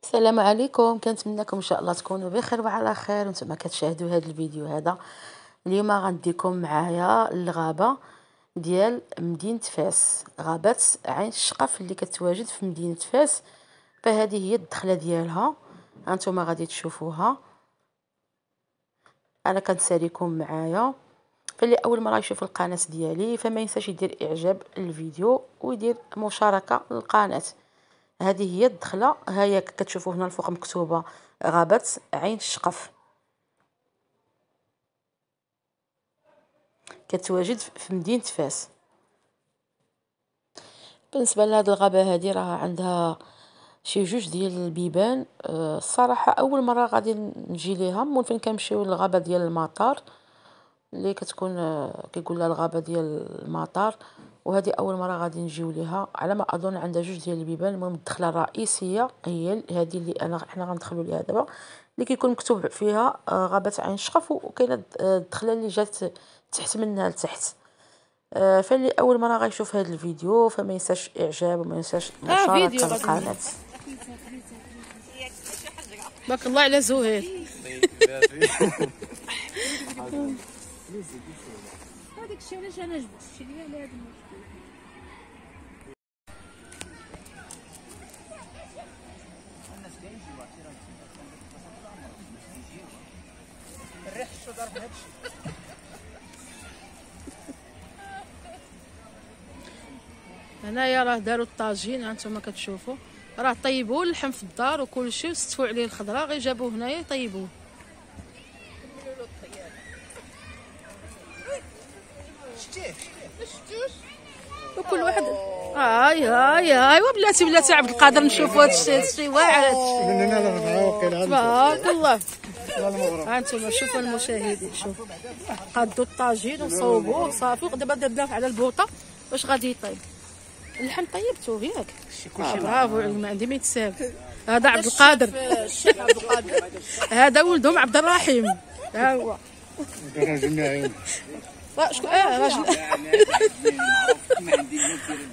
السلام عليكم، كنتمنىكم ان شاء الله تكونوا بخير وعلى خير وانتم كتشاهدوا هذا الفيديو. هذا اليوم غنديكم معايا الغابه ديال مدينه فاس، غابه عين الشقف اللي كتواجد في مدينه فاس. فهذه هي الدخله ديالها، هانتوما غادي تشوفوها. انا كنساليكم معايا. فاللي اول مره يشوف القناه ديالي فما ينساش يدير اعجاب الفيديو ويدير مشاركه للقناه. هذه هي الدخله، هيا كتشوفوا هنا الفوق مكتوبه غابه عين الشقف، كتواجد في مدينه فاس. بالنسبه لهاد الغابه هذه راه عندها شي جوج ديال البيبان. الصراحه اول مره غادي نجي ليها، ممكن كنمشيو للغابه ديال المطار اللي كتكون كيقول لها الغابه ديال المطار، وهذه اول مره غادي نجيو ليها. على ما اظن عندها جوج ديال البيبان. المهم الدخله الرئيسيه هي هذه اللي حنا غندخلوا ليها دابا، اللي كيكون مكتوب فيها غابه عين الشقف، وكاينه الدخله اللي جات تحت منها لتحت. فاللي اول مره غيشوف هذا الفيديو فما ينساش اعجاب وما ينساش مشاركه القناه. بارك الله على زهير. هذاك الشيء علاش انا جبت شي ديال هذا الريح شو ضرب هذا الشيء. هنايا راه داروا الطاجين، هانتوما كتشوفوا راه طيبوا اللحم في الدار وكل شيء وستفوا عليه الخضره، غير جابوه هنايا يطيبوه. شفتوش وكل واحد هاي وبلاتي عبد القادر نشوفوا هذا الشيء واعر. تبارك الله. هانتوما شوفوا المشاهدين، شوفوا قادوا الطاجين وصوبوه صافي. دابا درناه على البوطه باش غادي يطيب. اللحم طيبتوه ياك؟ برافو عليك، ما عندي ما يتساب. هذا عبد القادر، الشيخ عبد القادر. هذا ولدهم عبد الرحيم، ها هو راجل ناعم. شكون؟ راجل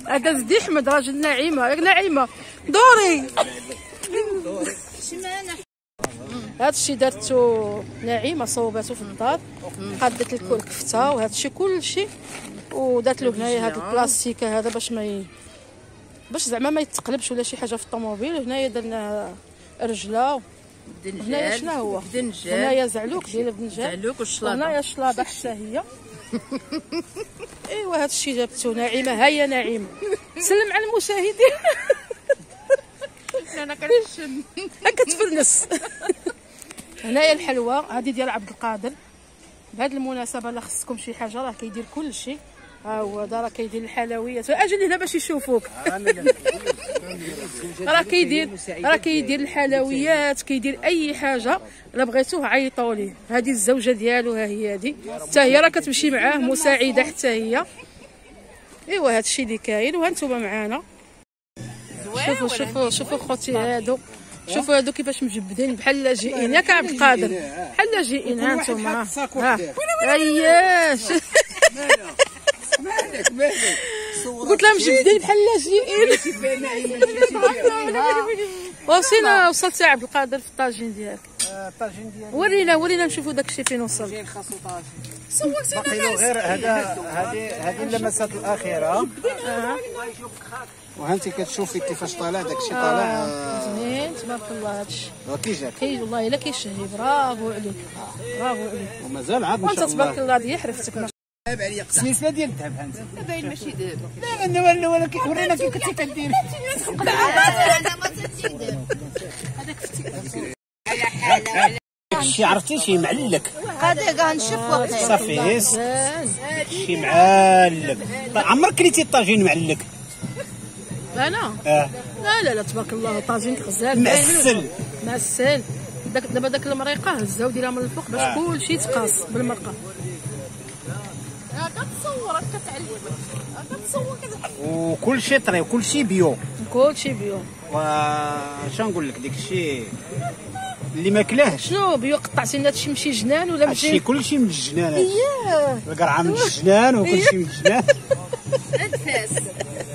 هذا زدي احمد، راجل نعيمه. ياك نعيمه دوري هذا الشيء دارتو نعيمه، صوباتو في الدار، قادت الكل كفته وهذا الشيء كلشي، ودات له هنايا هذا البلاستيكه هذا باش زعما ما يتقلبش ولا شي حاجه في الطوموبيل. هنايا درنا رجله، هنايا شنو هو هنايا زعلوك ديال البنجان هنايا الشلاضه حتى هي. ايوا هذا الشيء جابته نعيمه. هيا نعيمه سلم على المشاهدين. انا كنشم كتفرنس. هنايا الحلوى هذه ديال عبد القادر. بهذه المناسبه لا خصكم شي حاجه راه كيدير كل شيء. ها هو دا راه كيدير الحلويات. اجي هنا باش يشوفوك. راه كيدير الحلويات، كيدير اي حاجه الا بغيتوه عيطوا ليه. هذه الزوجه ديالو، ها هي هذه حتى هي راه كتمشي معاه مساعده حتى هي. ايوا هذا الشيء اللي كاين وهانتوما معانا. شوفوا خوتي هادو، شوفوا هادو كيفاش مجبدين بحال لاجئين. ياك عبد القادر بحال لاجئين هانتوما. اياش قلت لها مجبدين بحال لاجئين. وصلنا وصلت عبد القادر في الطاجين ديالك. الطاجين ديالك ورينا نشوفوا داك الشيء فين وصل. فين خاصو طاجين باقي غير هذه اللمسات الاخيره. وهانتي كتشوفي كيفاش طالع داكشي طالع زوين تبارك الله. هادشي كي جاك والله الا كيشهي. برافو عليك، برافو عليك. ومازال عاد ان شاء الله. وانت تبارك الله ديال حرفتك. دابا عليا سلسله ديال الذهب. هانت باين ماشي دابا. لا ولكن ورينا كيف كنتي كديري. انا ما تنسيت هذاك شي عرفتي شي معلك هذا غنشوف وقت صافي شي معلك. عمرك كليتي الطاجين معلك؟ انا لا تبارك الله طاجين غزال معسل. دابا داك المريقه هزاو ديرها من الفوق باش كلشي تقاص بالمرقه. كتصور كتعلم كتصور وكلشي طري وكلشي بيو. واش نقول لك داكشي اللي ما كلاهش. شنو بيو قطعتي لنا هادشي ماشي جنان ولا ماشي؟ هادشي كلشي من الجنان. القرعه من الجنان وكلشي من الجنان. الفاس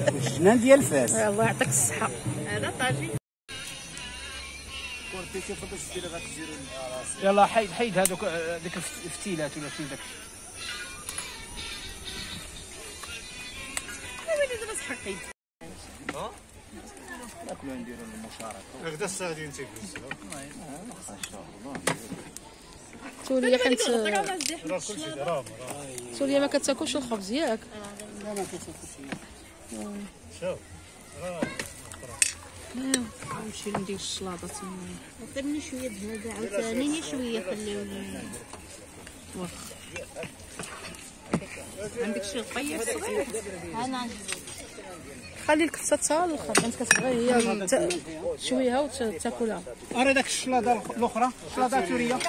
الجنان ديال فاس. الله يعطيك الصحه. هذا طاجين يلا حيد هذوك ديك الفتيلات ولا شي داك دابا تحقيت ناكلو نديرو المشاركه غدا الساعدين تيجلسوا سوريا حيت راه كلشي راه سوريا ما كتاكلش الخبز ياك. لا ما كتاكلش شوف نمشي ندير الشلاضه تما. عطيني شويه بهذا عاوتاني شويه خليوني. عندك شي رقيه صغير؟ انا خلي الكفته حتى الاخر انت كتبغي هي تشويها وتاكلها. راه داك الشلاضه الاخرى الشلاضه سوريه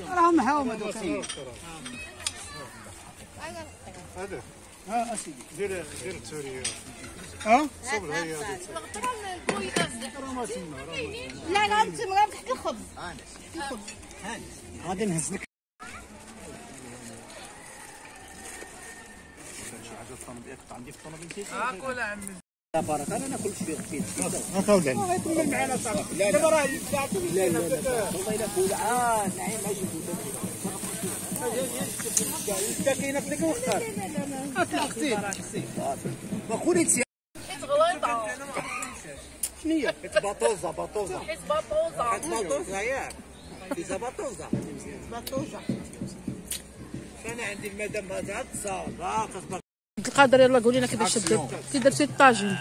راهم معاهم هذوك هذا اسيدي دير التوريه صبر هي لا لا انت مغامر تحت الخبز. غادي نهز لك عندي في الطوموبيل اكل عمي بارك انا ناكل شويه خفيف هاكا ولد غيكمل معنا صافي دابا راه ساعتو لا والله الا كول نعيم ماشي انت كاينه في ديك الوقت اختي ما خوليتش شنو هي باطوزه ياك فيزا باطوزه انا عندي المدام هذا صافا القادر يلا قولي لنا كيفاش دير كي درتي الطاجين.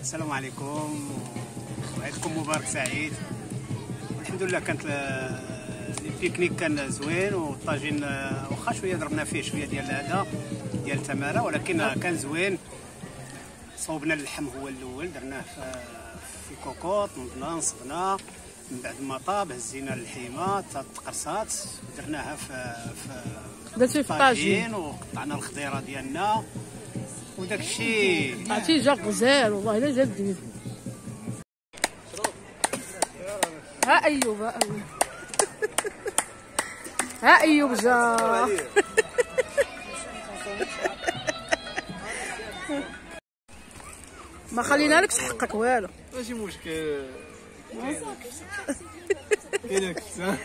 السلام عليكم وعيدكم مبارك سعيد. الحمد لله كانت البيكنيك كان زوين والطاجين واخا شويه ضربنا فيه شويه ديال هذا ديال التماره ولكن كان زوين. صوبنا اللحم هو الاول درناه في كوكوط نصبنا من بعد ما طاب هزينا اللحيمه تقرصات درناها في درتي في الطاجين وقطعنا الخضيره ديالنا وداك الشيء عرفتي جا غزال والله الا جا جديد. ها ايوب ها ايوب جا ما خلينا لكش حقك والو. ماشي مشكل كاين كفته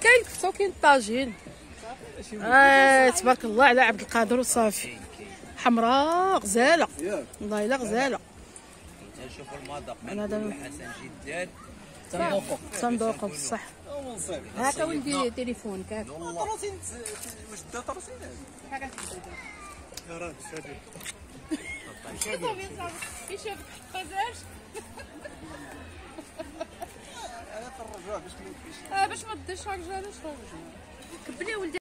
كاين كفته وكاين الطاجين. تبارك الله على عبد القادر وصافي. حمراء غزاله والله الا غزاله. نشوفوا المذاق انا دابا حسن جدا صندوقه بصح. هاكا ولدي تليفونك هاك. طروسين واش دا طروسين راه شادي كيشوف قزاش باش ما تديرش هاك جالوش كبلي ولدي.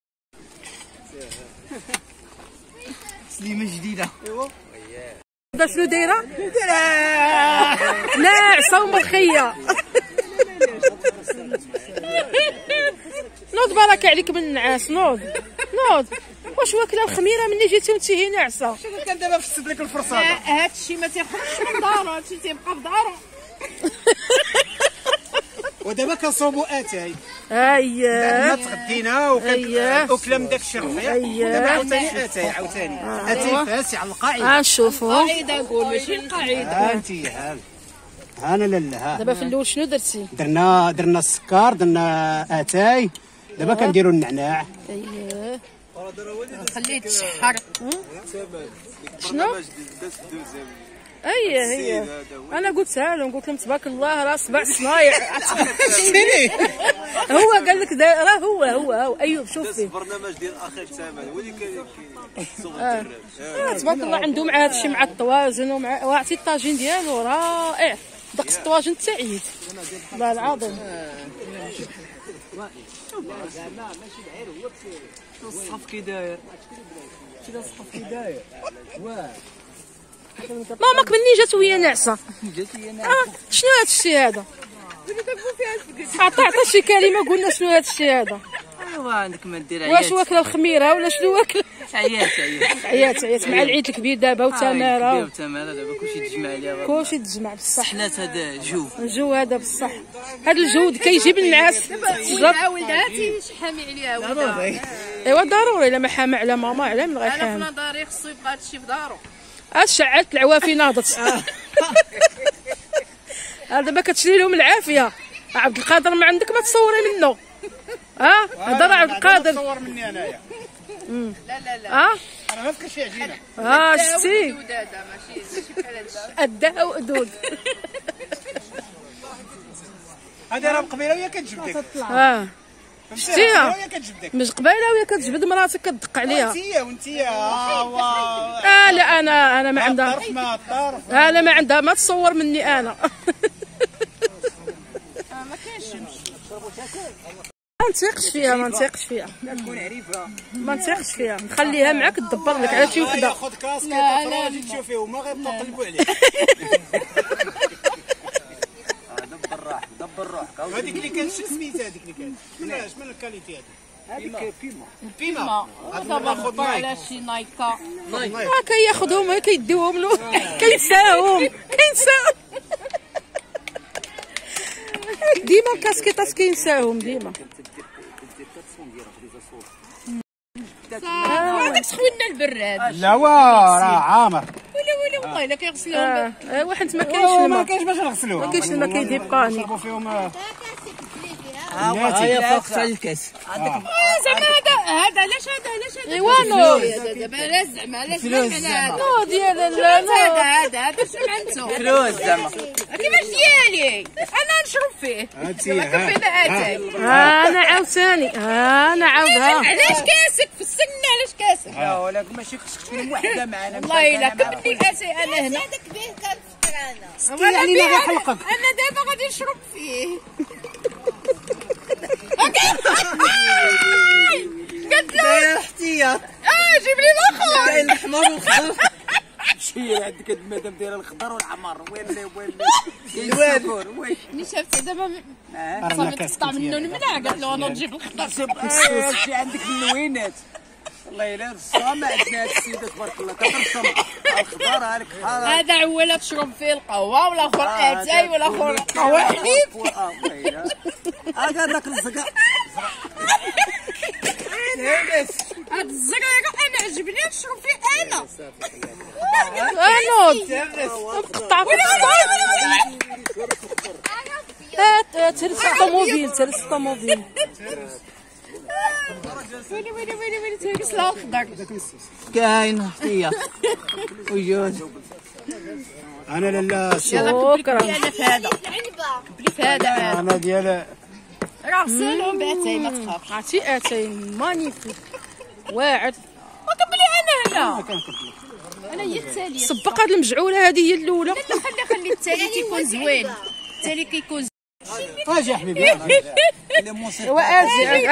سليمه جديده دا شنو دايره؟ ناعسه ومرخيه. نوض بارك عليك من النعاس نوض واش واكله الخميره مني جيتي وانت هي ناعسه. كان دابا فسد لك الفرصه. هادشي ما تيخرجش من دارو هادشي تيبقى في دارو. ودابا كنصوبوا اتاي اييه ما تغدينا وكلا من داك الشرفيق دابا عاوتاني اتاي فاسي على القاعده. نشوفوا قاعده نقول ماشي القاعده. انت انا لا دابا في الاول شنو درتي؟ درنا السكر درنا اتاي دابا كنديروا النعناع. اييه خليه تشحر. شنو؟ هي انا قلتها لهم قلت لهم تبارك الله راه صباع صنايع. هو قال لك راه هو ايوب شوف فيه برنامج ديال اخي ثمن هو اللي كيصوب تبارك الله عنده مع هادشي مع الطواجن ومع وعرفتي الطاجين ديالو رائع. دقت الطواجن حتى عييت والله العظيم. الصف كي داير ماماك مني جات وهي ناعسه. شنو هاد الشيء هذا؟ عطا شي كلمه قلنا شنو هاد الشيء هذا. ايوا عندك ما دير واش واكله الخميره ولا شنو واكله؟ عيات مع العيد الكبير دابا وتماره دابا كلشي تجمع عليها كلشي تجمع بصح. حنات هذا الجو هذا بصح. هذا الجو كيجيب النعاس. ولداتي حامي عليها ولدها. ايوا ضروري الا ما حامى على ماما على من غير انا حامي. في نظري خصو يبقى هادشي في دارو. شعلت العوافي ناضت. دابا كتشري لهم العافيه. عبد القادر ما عندك ما تصوري منه. هضر عبد القادر. تصور مني انايا. لا لا لا انا ما فكرش يعجينا. شتي ماشي بحال هادشي. قدها وقدود. هذه راه قبيله وهي كتجبدك. شتيها وهي كتجبدك. مش قبيله وهي كتجبد مراتك كتدق عليها. وانت لا انا ما عندها. طرف ما طرف. انا ما عندها ما تصور مني انا. ما كاينش ما نثيقش فيها ما نثيقش فيها نخليها معاك تدبر لك على شي وحده. خذ كاسكيت افراجي تشوفيه وما غيبقاو يقلبوا عليك. دبر روحك هذيك اللي كانت شو سميتها هذيك اللي كانت شمن الكاليتي هذيك بيما دابا نخبر على شي نايكا كياخذهم كيديوهم له كينساهم ديما الكاسكيطات كينساهم ديما. هذاك سخونا البراد. لا راه عامر. ولا والله الا كيغسلوهم. حيت ما كاينش الماء. ما كاينش باش نغسلوه. ما كاينش الماء كيبقاني. نشربوا فيهم. هي فوق الكاس. زعما هذا علاش ايوا نو دابا لا زعما علاش هذا نو ديال لا نو هذا شنو عنده فلوس زعما كيفاش ديالي انا نشرب فيه كفينا اتاي انا عاوتاني انا عاودها. علاش كاسك في السنه علاش كاسك لا ولكن ماشي خصك تكون وحده معنا. والله الا كملي اتاي انا هنا هذاك به كنفكر انا يعني لا غيحلقك. انا دابا غادي نشرب فيه. قلت له احتياط جيب لي الاخر كاين الحمر والخضر. شي عندك هاد المدام دايره الخضر والحمر وين كاين السكر وين اللي شافت دابا صافي تقطع منه المنع قالت له انا نجيب الخضر شي عندك النوينات. والله الا الصامع عندنا هاد السيده تبارك الله كترسم الخضر هاك هذا عوله تشرب فيه القهوه والاخر اتاي والاخر قهوه حليب. هذا داك الزقا هاد الزريره انا عجبني نشرب فيه انا. قطع ترس الطوموبيل ويلي تيرس الاخضر كاين احتياط وجود. انا لا شكرا. انا في هذا قبلي في هذا انا ديال راه غسلهم باتاي ما تخافش. عرفتي اتاي مانيفيك واعر. وقبلي انا هنا انا هي التاليه. صبق هاد المجعوله هذه هي الاولى. لا خلي التالي تيكون زوين. التالي كيكون اجي حبيبي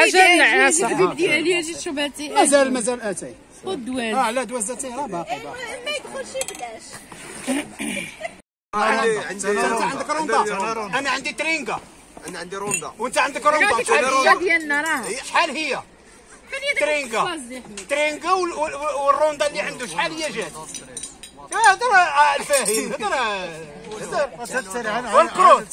اجي النعاسه الحبيب ديالي اجي شباتي مازال اتاي. خذ دوال لا دوزتي راه باقي ما يدخلش بلاش. عندك روندا. انا عندي ترينكا. انا عندي روندا. وانت عندك روندا. الحاجه ديالنا راه شحال هي؟ ترينكا والروندا اللي عنده شحال هي جات؟ هذا الفاهي هذا والكروت.